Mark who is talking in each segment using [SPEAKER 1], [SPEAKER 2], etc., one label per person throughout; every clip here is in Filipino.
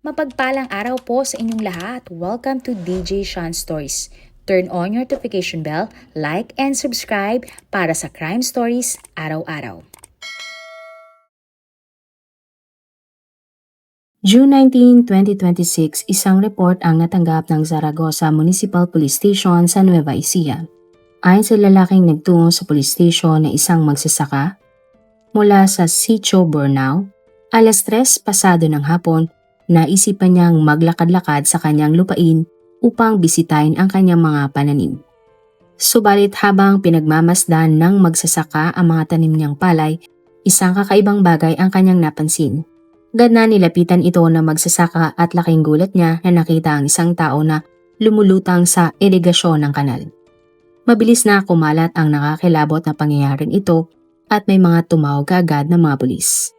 [SPEAKER 1] Mapagpalang araw po sa inyong lahat. Welcome to DJ Sean Stories. Turn on your notification bell, like and subscribe para sa crime stories araw-araw.
[SPEAKER 2] June 19, 2026, isang report ang natanggap ng Zaragoza Municipal Police Station sa Nueva Ecija. Ayon sa lalaking nagtungo sa police station na isang magsasaka mula sa Sitio Bornao, alas 3 pasado ng hapon, naisipan niyang maglakad-lakad sa kanyang lupain upang bisitahin ang kanyang mga pananim. Subalit habang pinagmamasdan ng magsasaka ang mga tanim niyang palay, isang kakaibang bagay ang kanyang napansin. Agad na nilapitan ito ng magsasaka at laking gulat niya na nakita ang isang tao na lumulutang sa irigasyon ng kanal. Mabilis na kumalat ang nakakilabot na pangyayaring ito at may mga tumawag agad ng mga pulis.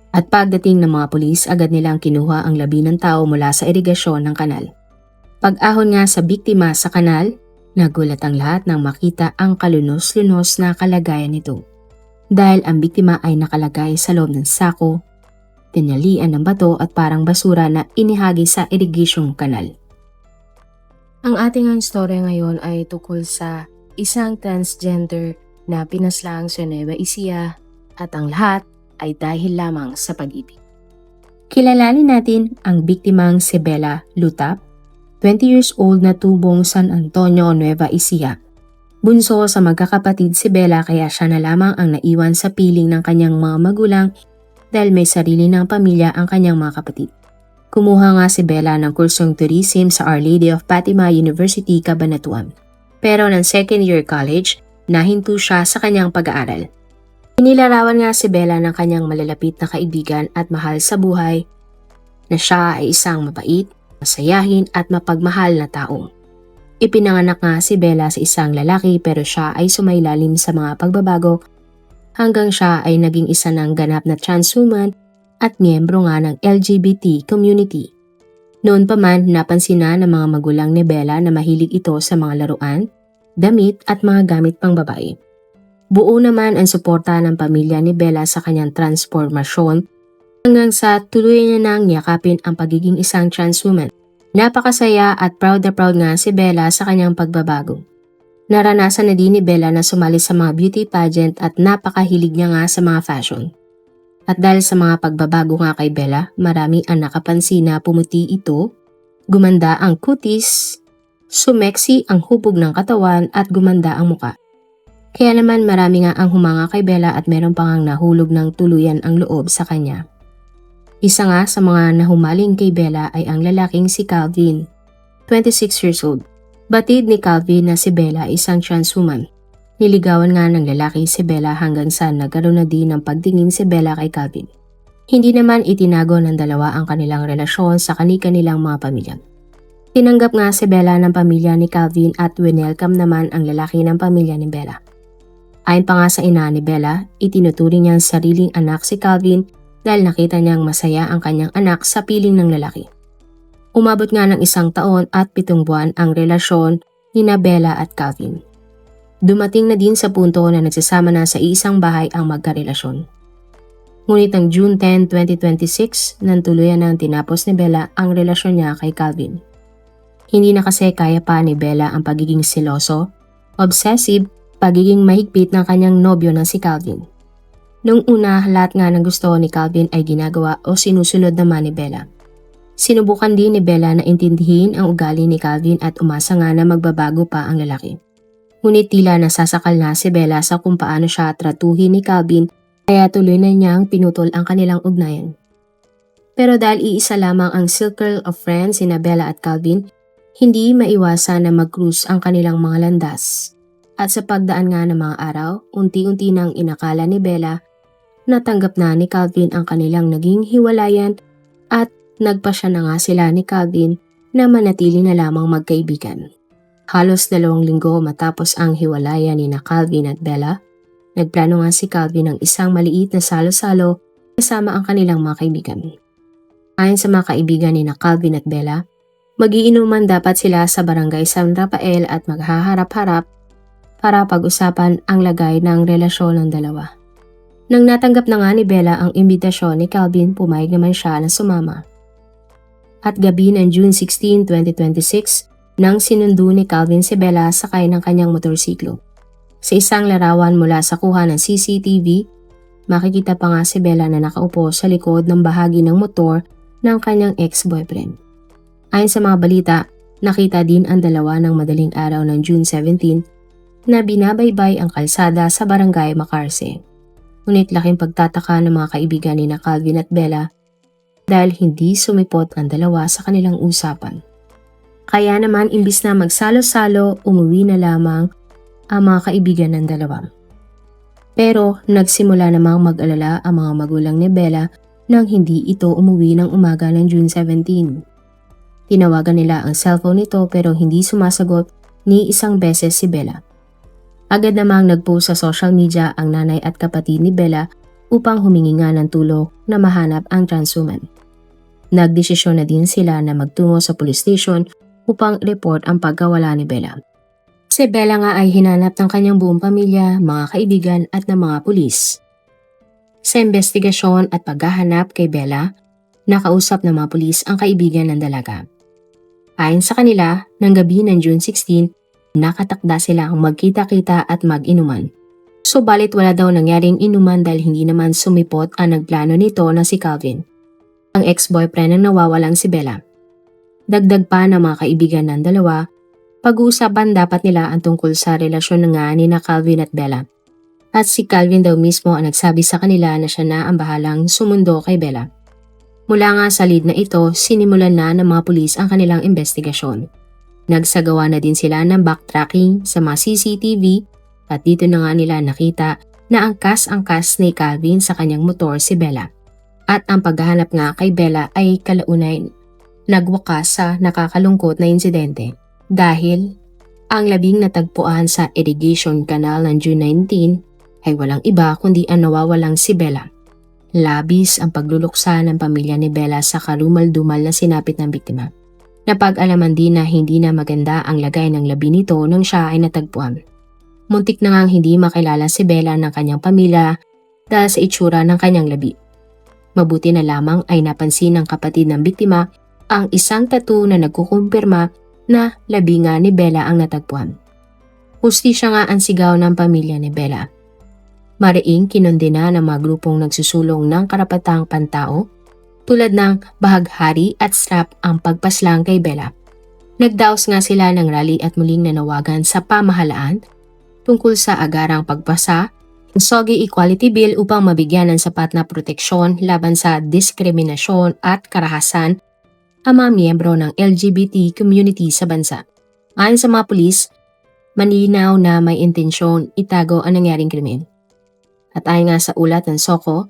[SPEAKER 2] At pagdating ng mga pulis, agad nilang kinuha ang labi ng tao mula sa irigasyon ng kanal. Pag-ahon nga sa biktima sa kanal, nagulat ang lahat nang makita ang kalunos-lunos na kalagayan nito. Dahil ang biktima ay nakalagay sa loob ng sako, tinalian ng bato at parang basura na inihagi sa irigasyong kanal. Ang ating istorya ngayon ay tungkol sa isang transgender na pinaslang sa Nueva Ecija at ang lahat ay dahil lamang sa pag-ibig. Kilalanin natin ang biktimang si Bella Lutap, 20 years old na tubong San Antonio, Nueva Ecija. Bunso sa magkakapatid si Bella kaya siya na lamang ang naiwan sa piling ng kanyang mga magulang dahil may sarili ng pamilya ang kanyang mga kapatid. Kumuha nga si Bella ng kursong tourism sa Our Lady of Fatima University, Cabanatuan. Pero ng second year college, nahinto siya sa kanyang pag-aaral. Inilarawan nga si Bella ng kanyang malalapit na kaibigan at mahal sa buhay na siya ay isang mabait, masayahin at mapagmahal na tao. Ipinanganak nga si Bella sa isang lalaki pero siya ay sumailalim sa mga pagbabago hanggang siya ay naging isa ng ganap na transwoman at miyembro nga ng LGBT community. Noon pa man, napansin na ng mga magulang ni Bella na mahilig ito sa mga laruan, damit at mga gamit pang babae. Buo naman ang suporta ng pamilya ni Bella sa kanyang transformasyon hanggang sa tuluyan niya nang yakapin ang pagiging isang transwoman. Napakasaya at proud nga si Bella sa kanyang pagbabago. Naranasan na din ni Bella na sumali sa mga beauty pageant at napakahilig niya nga sa mga fashion. At dahil sa mga pagbabago nga kay Bella, marami ang nakapansin na pumuti ito, gumanda ang kutis, sumeksi ang hubog ng katawan at gumanda ang muka. Kaya naman marami nga ang humanga kay Bella at meron pa ngang nahulog ng tuluyan ang loob sa kanya. Isa nga sa mga nahumaling kay Bella ay ang lalaking si Calvin, 26 years old. Batid ni Calvin na si Bella ay isang transwoman. Niligawan nga ng lalaki si Bella hanggang sa nagkaroon na din ng pagtingin si Bella kay Calvin. Hindi naman itinago ng dalawa ang kanilang relasyon sa kani-kanilang mga pamilya. Tinanggap nga si Bella ng pamilya ni Calvin at winelcome naman ang lalaki ng pamilya ni Bella. Ayon pa nga sa ina ni Bella, itinuturing niyang sariling anak si Calvin dahil nakita niyang masaya ang kanyang anak sa piling ng lalaki. Umabot nga ng 1 taon at 7 buwan ang relasyon ni Bella at Calvin. Dumating na din sa punto na nagsasama na sa isang bahay ang magkarelasyon. Ngunit ang June 10, 2026, nang tuluyan nang tinapos ni Bella ang relasyon niya kay Calvin. Hindi na kasi kaya pa ni Bella ang pagiging seloso, obsessive, pagiging mahigpit ng kanyang nobyo na si Calvin. Nung una, lahat nga ng gusto ni Calvin ay ginagawa o sinusunod naman ni Bella. Sinubukan din ni Bella na intindihin ang ugali ni Calvin at umasa nga na magbabago pa ang lalaki. Ngunit tila nasasakal na si Bella sa kung paano siya tratuhin ni Calvin kaya tuloy na niyang pinutol ang kanilang ugnayan. Pero dahil iisa lamang ang circle of friends ni Bella at Calvin, hindi maiwasan na mag-cruise ang kanilang mga landas. At sa pagdaan nga ng mga araw, unti-unti nang inakala ni Bella natanggap na ni Calvin ang kanilang naging hiwalayan at nagpasya na nga sila ni Calvin na manatili na lamang magkaibigan. Halos 2 linggo matapos ang hiwalayan ni Calvin at Bella, nagplano nga si Calvin ng isang maliit na salo-salo kasama ang kanilang mga kaibigan. Ayon sa mga kaibigan ni Calvin at Bella, magiinuman dapat sila sa barangay San Rafael at maghaharap-harap para pag-usapan ang lagay ng relasyon ng dalawa. Nang natanggap na nga ni Bella ang imbitasyon ni Calvin, pumayag naman siya na sumama. At gabi ng June 16, 2026, nang sinundo ni Calvin si Bella sakay ng kanyang motorsiklo. Sa isang larawan mula sa kuha ng CCTV, makikita pa nga si Bella na nakaupo sa likod ng bahagi ng motor ng kanyang ex-boyfriend. Ayon sa mga balita, nakita din ang dalawa ng madaling araw ng June 17 na binabaybay ang kalsada sa barangay Macarse. Ngunit laking pagtataka ng mga kaibigan ni Calvin at Bella dahil hindi sumipot ang dalawa sa kanilang usapan. Kaya naman imbis na magsalo-salo, umuwi na lamang ang mga kaibigan ng dalawa. Pero nagsimula namang mag-alala ang mga magulang ni Bella nang hindi ito umuwi ng umaga ng June 17. Tinawagan nila ang cellphone nito pero hindi sumasagot ni isang beses si Bella. Agad namang nagpost sa social media ang nanay at kapatid ni Bella upang humingi nga ng tulong na mahanap ang transwoman. Nagdesisyon na din sila na magtungo sa police station upang report ang pagkawala ni Bella. Si Bella nga ay hinanap ng kanyang buong pamilya, mga kaibigan at ng mga pulis. Sa investigasyon at paghahanap kay Bella, nakausap ng mga pulis ang kaibigan ng dalaga. Ayon sa kanila, ng gabi ng June 16, nakatakda silang magkita-kita at mag-inuman. Subalit wala daw nangyaring inuman dahil hindi naman sumipot ang nagplano nito na si Calvin, ang ex-boyfriend na nawawalang si Bella. Dagdag pa ng mga kaibigan ng dalawa, pag-uusapan dapat nila ang tungkol sa relasyon nga ni Calvin at Bella. At si Calvin daw mismo ang nagsabi sa kanila na siya na ang bahalang sumundo kay Bella. Mula nga sa lead na ito, sinimulan na ng mga pulis ang kanilang investigasyon. Nagsagawa na din sila ng backtracking sa mga CCTV at dito na nga nila nakita na angkas-angkas ni Calvin sa kanyang motor si Bella. At ang paghahanap nga kay Bella ay kalaunay nagwakas sa nakakalungkot na insidente. Dahil ang labing natagpuan sa irrigation canal ng June 19 ay walang iba kundi ang nawawalang si Bella. Labis ang pagluluksa ng pamilya ni Bella sa karumal-dumal na sinapit ng biktima. Napag-alaman din na hindi na maganda ang lagay ng labi nito nang siya ay natagpuan. Muntik na ngang hindi makilala si Bella ng kanyang pamilya dahil sa itsura ng kanyang labi. Mabuti na lamang ay napansin ng kapatid ng biktima ang isang tattoo na nagkukumpirma na labi nga ni Bella ang natagpuan. Hustisya nga ang sigaw ng pamilya ni Bella. Mariing kinondena ng mga grupong nagsusulong ng karapatang pantao tulad ng bahaghari at SRAP ang pagpaslang kay Bella. Nagdaos nga sila ng rally at muling nanawagan sa pamahalaan tungkol sa agarang pagpasa ng SOGI Equality Bill upang mabigyan ng sapat na proteksyon laban sa diskriminasyon at karahasan ang mga miyembro ng LGBT community sa bansa. Ayon sa mga pulis, malinaw na may intensyon itago ang nangyaring krimen. At ayon nga sa ulat ng SOCO,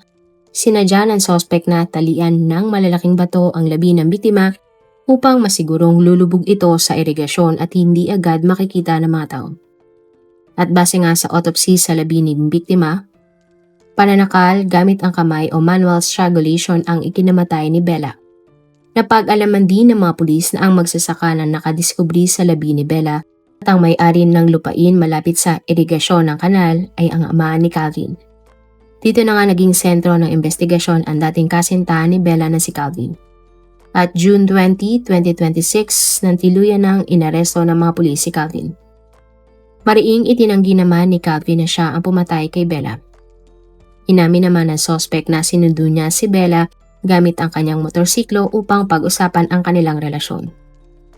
[SPEAKER 2] sinadya ng sospek na talian ng malalaking bato ang labi ng biktima upang masigurong lulubog ito sa irigasyon at hindi agad makikita ng mga tao. At base nga sa autopsy sa labi ng biktima, pananakal gamit ang kamay o manual strangulation ang ikinamatay ni Bella. Napag-alaman din ng mga pulis na ang magsasaka na nakadiskubri sa labi ni Bella at ang may-ari ng lupain malapit sa irigasyon ng kanal ay ang ama ni Calvin. Dito na nga naging sentro ng investigasyon ang dating kasintahan ni Bella na si Calvin. At June 20, 2026, nantiluyan ng inaresto ng mga pulis si Calvin. Mariing itinanggi naman ni Calvin na siya ang pumatay kay Bella. Inamin naman ng sospek na sinundo niya si Bella gamit ang kanyang motorsiklo upang pag-usapan ang kanilang relasyon.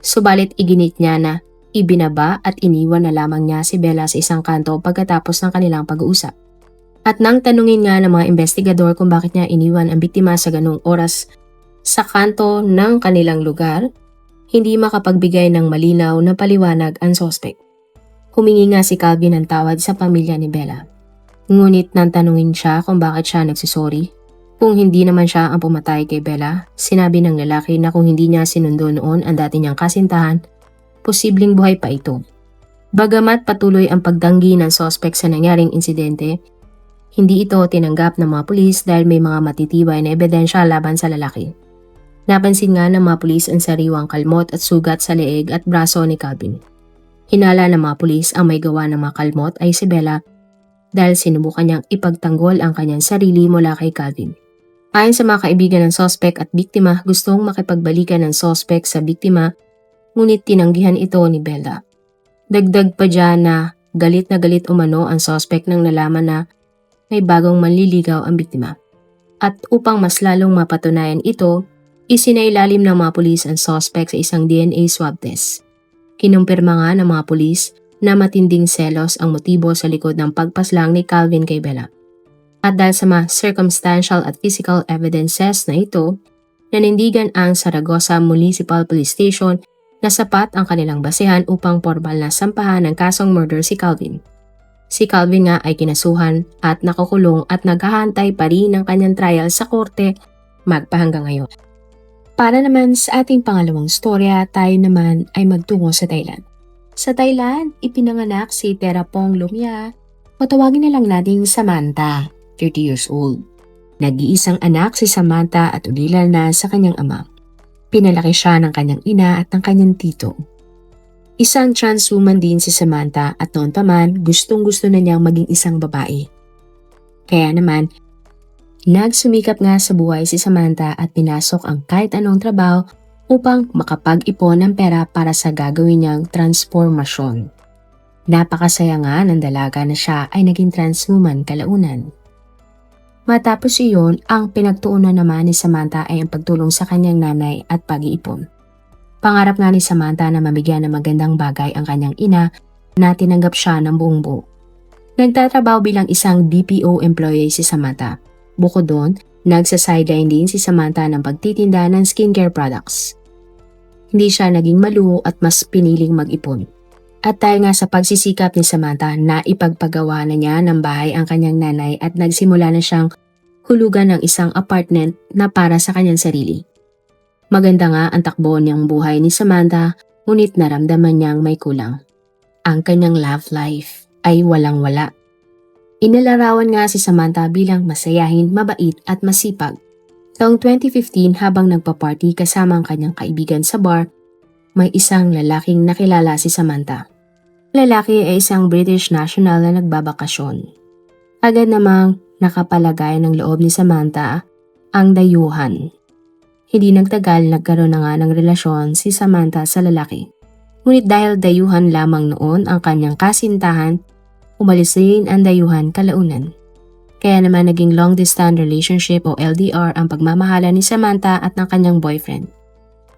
[SPEAKER 2] Subalit iginit niya na ibinaba at iniwan na lamang niya si Bella sa isang kanto pagkatapos ng kanilang pag-uusap. At nang tanungin nga ng mga investigador kung bakit niya iniwan ang biktima sa ganung oras sa kanto ng kanilang lugar, hindi makapagbigay ng malinaw na paliwanag ang sospek. Humingi nga si Calvin ng tawad sa pamilya ni Bella. Ngunit nang tanungin siya kung bakit siya nagsisorry, kung hindi naman siya ang pumatay kay Bella, sinabi ng lalaki na kung hindi niya sinundo noon ang dati niyang kasintahan, posibleng buhay pa ito. Bagamat patuloy ang pagdanggi ng sospek sa nangyaring insidente, hindi ito tinanggap ng mga pulis dahil may mga matitibay na ebidensya laban sa lalaki. Napansin nga ng mga pulis ang sariwang kalmot at sugat sa leeg at braso ni Calvin. Hinala ng mga pulis ang may gawa ng mga kalmot ay si Bella dahil sinubukan niyang ipagtanggol ang kanyang sarili mula kay Calvin. Ayon sa mga kaibigan ng sospek at biktima, gustong makipagbalikan ng sospek sa biktima, ngunit tinanggihan ito ni Bella. Dagdag pa dyan na galit umano ang sospek nang nalaman na may bagong manliligaw ang biktima. At upang mas lalong mapatunayan ito, isinailalim ng mga pulis ang sospek sa isang DNA swab test. Kinumpirma nga ng mga pulis na matinding selos ang motibo sa likod ng pagpaslang ni Calvin kay Bella. At dahil sa mga circumstantial at physical evidences na ito, nanindigan ang Zaragoza Municipal Police Station na sapat ang kanilang basehan upang formal na sampahan ng kasong murder si Calvin. Si Calvin nga ay kinasuhan at nakakulong at naghahantay pa rin ng kanyang trial sa korte magpahanggang ngayon. Para naman sa ating pangalawang storya, tayo naman ay magtungo sa Thailand. Sa Thailand, ipinanganak si Terapong Lumia, o tawagin na lang nating Samantha, 30 years old. Nag-iisang anak si Samantha at ulila na sa kanyang ama. Pinalaki siya ng kanyang ina at ng kanyang tito. Isang trans woman din si Samantha at noon pa man gustong-gusto na niyang maging isang babae. Kaya naman, nagsumikap nga sa buhay si Samantha at pinasok ang kahit anong trabaho upang makapag-ipon ng pera para sa gagawin niyang transformasyon. Napakasaya nga ng dalaga na siya ay naging trans woman kalaunan. Matapos iyon, ang pinagtuunan naman ni Samantha ay ang pagtulong sa kanyang nanay at pag-iipon. Pangarap nga ni Samantha na mabigyan ng magandang bagay ang kanyang ina na tinanggap siya ng buong buo. Nagtatrabaho bilang isang BPO employee si Samantha. Bukod doon, nagsa-sideline din si Samantha ng pagtitinda ng skincare products. Hindi siya naging maluho at mas piniling mag-ipon. At dahil nga sa pagsisikap ni Samantha na ipagpagawa na niya ng bahay ang kanyang nanay at nagsimula na siyang hulugan ng isang apartment na para sa kanyang sarili. Maganda nga ang takbo niyang buhay ni Samantha, ngunit naramdaman niyang may kulang. Ang kanyang love life ay walang-wala. Inilarawan nga si Samantha bilang masayahin, mabait at masipag. Taong 2015 habang nagpa-party kasama ang kanyang kaibigan sa bar, may isang lalaking nakilala si Samantha. Lalaki ay isang British national na nagbabakasyon. Agad namang nakapalagay ng loob ni Samantha ang dayuhan. Hindi nagtagal nagkaroon na nga ng relasyon si Samantha sa lalaki. Ngunit dahil dayuhan lamang noon ang kanyang kasintahan, umalis rin ang dayuhan kalaunan. Kaya naman naging long distance relationship o LDR ang pagmamahala ni Samantha at ng kanyang boyfriend.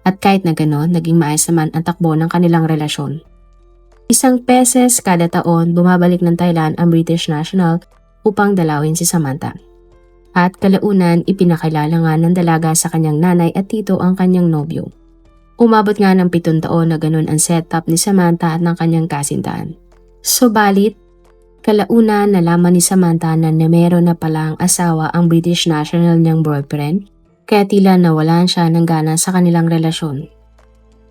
[SPEAKER 2] At kahit na gano'n, naging maayos naman ang takbo ng kanilang relasyon. Isang beses kada taon bumabalik ng Thailand ang British national upang dalawin si Samantha. At kalaunan ipinakilala nga ng dalaga sa kanyang nanay at tito ang kanyang nobyo. Umabot nga ng 7 taon na gano'n ang setup ni Samantha at ng kanyang kasintahan. Subalit, kalaunan nalaman ni Samantha na meron na palang asawa ang British national niyang boyfriend, kaya tila nawalan siya ng gana sa kanilang relasyon.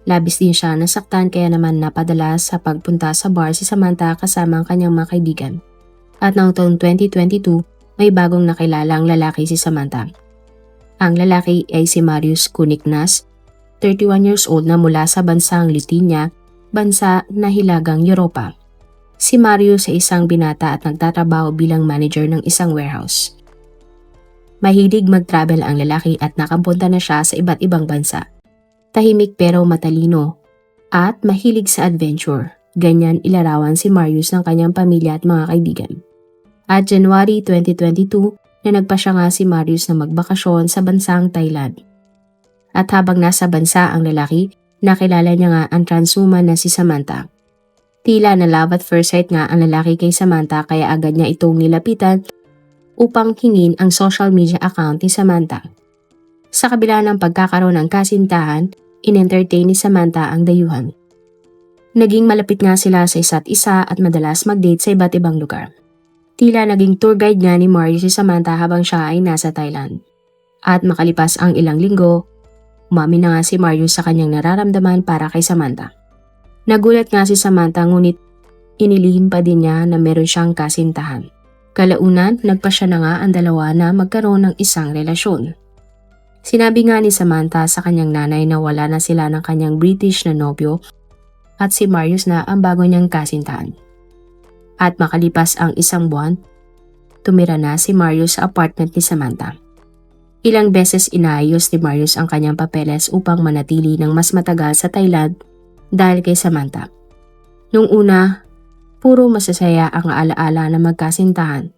[SPEAKER 2] Labis din siya nasaktan kaya naman napadala sa pagpunta sa bar si Samantha kasama ang kanyang mga kaibigan. At noong taong 2022, may bagong nakilalang lalaki si Samantha. Ang lalaki ay si Marius Kuniknas, 31 years old na mula sa bansang Lithuania, bansa na hilagang Europa. Si Marius ay isang binata at nagtatrabaho bilang manager ng isang warehouse. Mahilig mag-travel ang lalaki at nakapunta na siya sa iba't ibang bansa. Tahimik pero matalino at mahilig sa adventure. Ganyan ilarawan si Marius ng kanyang pamilya at mga kaibigan. At January 2022 na nagpasya nga si Marius na magbakasyon sa bansang Thailand. At habang nasa bansa ang lalaki, nakilala niya nga ang trans woman na si Samantha. Tila na love at first sight nga ang lalaki kay Samantha kaya agad niya itong nilapitan upang hingin ang social media account ni Samantha. Sa kabila ng pagkakaroon ng kasintahan, in-entertain ni Samantha ang dayuhan. Naging malapit nga sila sa isa't isa at madalas mag-date sa iba't ibang lugar. Tila naging tour guide nga ni Marius si Samantha habang siya ay nasa Thailand. At makalipas ang ilang linggo, umamin na nga si Marius sa kanyang nararamdaman para kay Samantha. Nagulat nga si Samantha ngunit inilihim pa din niya na meron siyang kasintahan. Kalaunan, nagpasya na nga ang dalawa na magkaroon ng isang relasyon. Sinabi nga ni Samantha sa kanyang nanay na wala na sila ng kanyang British na nobyo at si Marius na ang bago niyang kasintahan. At makalipas ang 1 buwan, tumira na si Marius sa apartment ni Samantha. Ilang beses inayos ni Marius ang kanyang papeles upang manatili ng mas matagal sa Thailand dahil kay Samantha. Nung una, puro masasaya ang alaala na magkasintahan.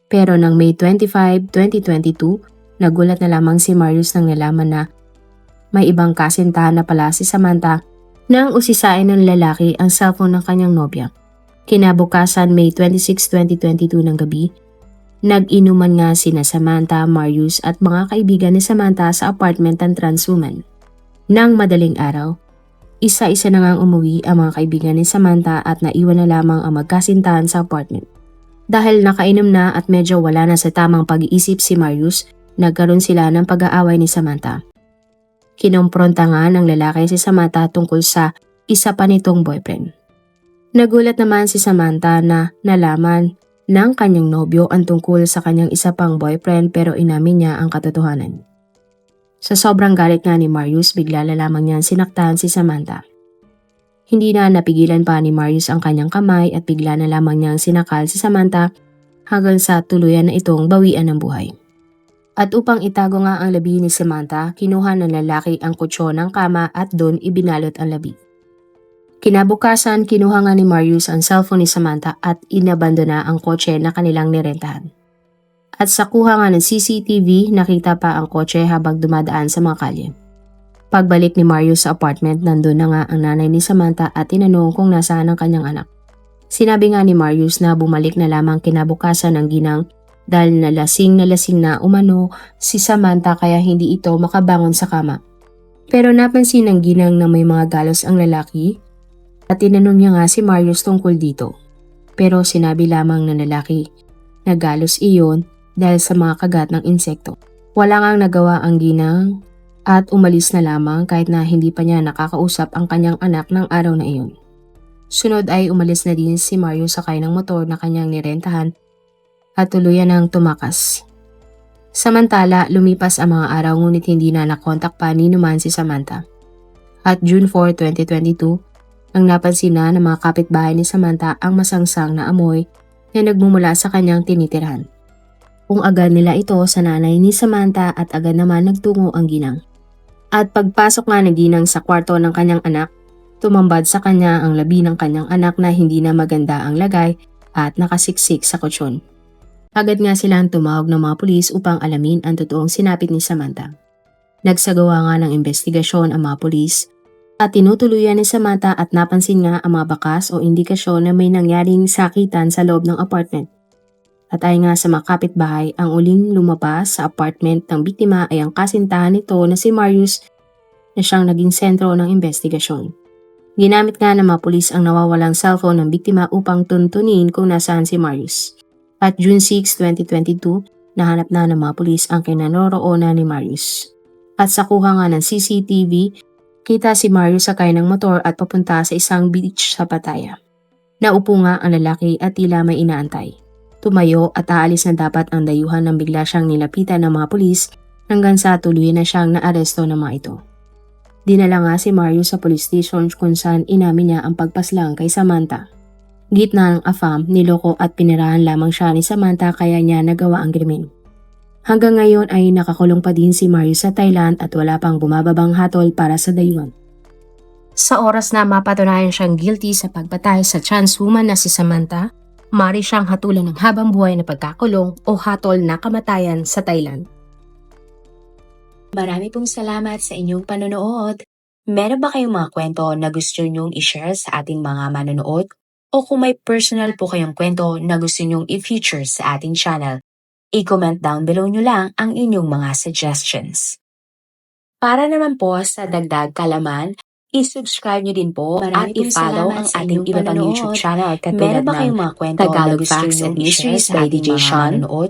[SPEAKER 2] Pero nang May 25, 2022, nagulat na lamang si Marius nang nalaman na may ibang kasintahan na pala si Samantha nang usisain ng lalaki ang cellphone ng kanyang nobya. Kinabukasan May 26, 2022 ng gabi, nag-inuman nga sina Samantha, Marius at mga kaibigan ni Samantha sa apartment ng transwoman. Nang madaling araw, isa-isa na ngang umuwi ang mga kaibigan ni Samantha at naiwan na lamang ang magkasintahan sa apartment. Dahil nakainom na at medyo wala na sa tamang pag-iisip si Marius, nagkaroon sila ng pag-aaway ni Samantha. Kinompronta nga ng lalaki si Samantha tungkol sa isa pa nitong boyfriend. Nagulat naman si Samantha na nalaman ng kanyang nobyo ang tungkol sa kanyang isa pang boyfriend pero inamin niya ang katotohanan. Sa sobrang galit nga ni Marius, bigla na lamang niyang sinaktan si Samantha. Hindi na napigilan pa ni Marius ang kanyang kamay at bigla na lamang niyang sinakal si Samantha hanggang sa tuluyan na itong bawian ng buhay. At upang itago nga ang labi ni Samantha, kinuha ng lalaki ang kutsyon ng kama at doon ibinalot ang labi. Kinabukasan, kinuha nga ni Marius ang cellphone ni Samantha at inabandona ang kotse na kanilang nirentahan. At sa kuha nga ng CCTV, nakita pa ang kotse habang dumadaan sa mga kalye. Pagbalik ni Marius sa apartment, nandun na nga ang nanay ni Samantha at tinanong kung nasaan ang kanyang anak. Sinabi nga ni Marius na bumalik na lamang kinabukasan ng ginang dahil na lasing na umano si Samantha kaya hindi ito makabangon sa kama. Pero napansin ng ginang na may mga galos ang lalaki at tinanong niya nga si Marius tungkol dito. Pero sinabi lamang ng lalaki na galos iyon dahil sa mga kagat ng insekto. Wala ngang nagawa ang ginang at umalis na lamang kahit na hindi pa niya nakakausap ang kanyang anak ng araw na iyon. Sunod ay umalis na din si Marius sakay ng motor na kanyang nirentahan at tuluyan ng tumakas. Samantala, lumipas ang mga araw ngunit hindi na nakontak pa ni naman si Samantha. At June 4, 2022, nang napansin na ng mga kapitbahay ni Samantha ang masangsang na amoy na nagmumula sa kanyang tinitirhan. Kung agad nila ito sa nanay ni Samantha at agad naman nagtungo ang ginang. At pagpasok nga ng ginang sa kwarto ng kanyang anak, tumambad sa kanya ang labi ng kanyang anak na hindi na maganda ang lagay at nakasiksik sa kutsyon. Agad nga silang tumawag ng mga pulis upang alamin ang totoong sinapit ni Samantha. Nagsagawa nga ng investigasyon ang mga pulis at tinutuluyan ni Samantha at napansin nga ang mga bakas o indikasyon na may nangyaring sakitan sa loob ng apartment. At ay nga sa mga kapitbahay, ang uling lumabas sa apartment ng biktima ay ang kasintahan nito na si Marius na siyang naging sentro ng investigasyon. Ginamit nga ng mga pulis ang nawawalang cellphone ng biktima upang tuntunin kung nasaan si Marius. At June 6, 2022, nahanap na ng mga pulis ang kinanoroonan ni Marius. At sa kuha nga ng CCTV, kita si Marius sakay ng motor at papunta sa isang beach sa Pattaya. Naupo nga ang lalaki at tila may inaantay. Tumayo at aalis na dapat ang dayuhan nang bigla siyang nilapitan ng mga pulis hanggang sa tuluyan na siyang naaresto ng mga ito. Dinala nga si Marius sa police station kung saan inamin niya ang pagpaslang kay Samantha. Gitna ng afam, niloko at pinirahan lamang siya ni Samantha kaya niya nagawa ang krimen. Hanggang ngayon ay nakakulong pa din si Marius sa Thailand at wala pang bumababang hatol para sa dayuhan. Sa oras na mapatunayan siyang guilty sa pagpatay sa trans woman na si Samantha, maaari siyang hatulan ng habang buhay na pagkakulong o hatol na kamatayan sa Thailand.
[SPEAKER 1] Marami pong salamat sa inyong panonood. Meron ba kayong mga kwento na gusto nyong i-share sa ating mga manonood? O kung may personal po kayong kwento na gusto nyong i-feature sa ating channel, i-comment down below nyo lang ang inyong mga suggestions. Para naman po sa dagdag kalaman, i-subscribe nyo din po at i-follow ang ating iba pang YouTube channel katulad ng Tagalog Facts and Mysteries by DJ Sean o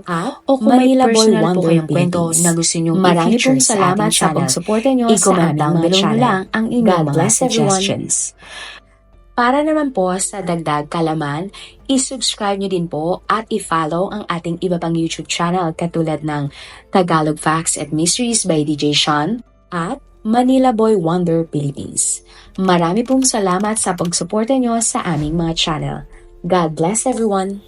[SPEAKER 1] kung may personal po kayong kwento na gusto nyong i-feature sa ating channel, i-comment down below nyo lang ang inyong mga suggestions. Para naman po sa dagdag kalaman, i-subscribe nyo din po at i-follow ang ating iba pang YouTube channel katulad ng Tagalog Facts and Mysteries by DJ Sean at Manila Boy Wonder Philippines. Marami pong salamat sa pagsuporta nyo sa aming mga channel. God bless everyone!